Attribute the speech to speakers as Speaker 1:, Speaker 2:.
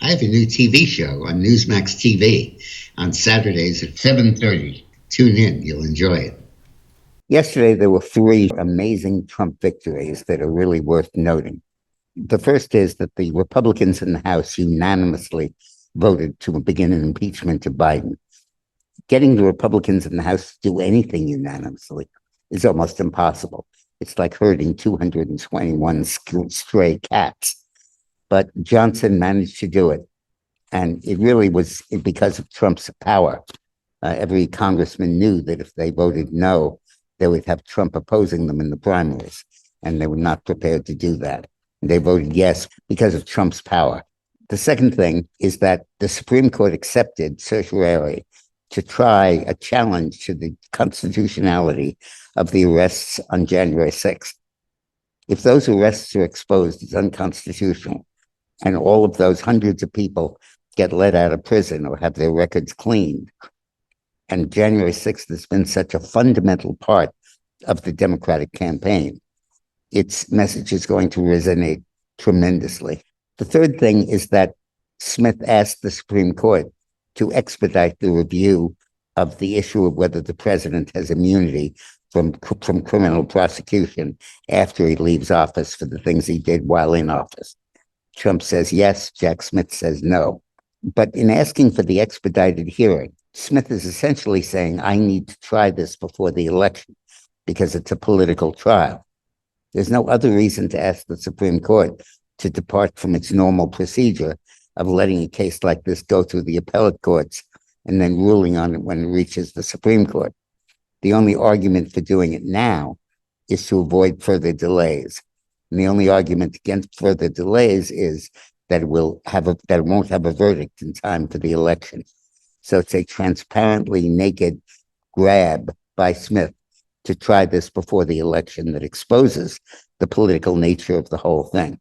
Speaker 1: I have a new TV show on Newsmax TV on Saturdays at 7:30. Tune in, you'll enjoy it.
Speaker 2: Yesterday, there were three amazing Trump victories that are really worth noting. The first is that the Republicans in the House unanimously voted to begin an impeachment of Biden. Getting the Republicans in the House to do anything unanimously is almost impossible. It's like herding 221 stray cats. But Johnson managed to do it. And it really was because of Trump's power. Every congressman knew that if they voted no, they would have Trump opposing them in the primaries. And they were not prepared to do that. And they voted yes because of Trump's power. The second thing is that the Supreme Court accepted certiorari to try a challenge to the constitutionality of the arrests on January 6th. If those arrests are exposed as unconstitutional, and all of those hundreds of people get let out of prison or have their records cleaned, and January 6th has been such a fundamental part of the Democratic campaign, its message is going to resonate tremendously. The third thing is that Smith asked the Supreme Court to expedite the review of the issue of whether the president has immunity from criminal prosecution after he leaves office for the things he did while in office. Trump says yes, Jack Smith says no. But in asking for the expedited hearing, Smith is essentially saying, I need to try this before the election because it's a political trial. There's no other reason to ask the Supreme Court to depart from its normal procedure of letting a case like this go through the appellate courts and then ruling on it when it reaches the Supreme Court. The only argument for doing it now is to avoid further delays. And the only argument against further delays is that it won't have a verdict in time for the election. So it's a transparently naked grab by Smith to try this before the election that exposes the political nature of the whole thing.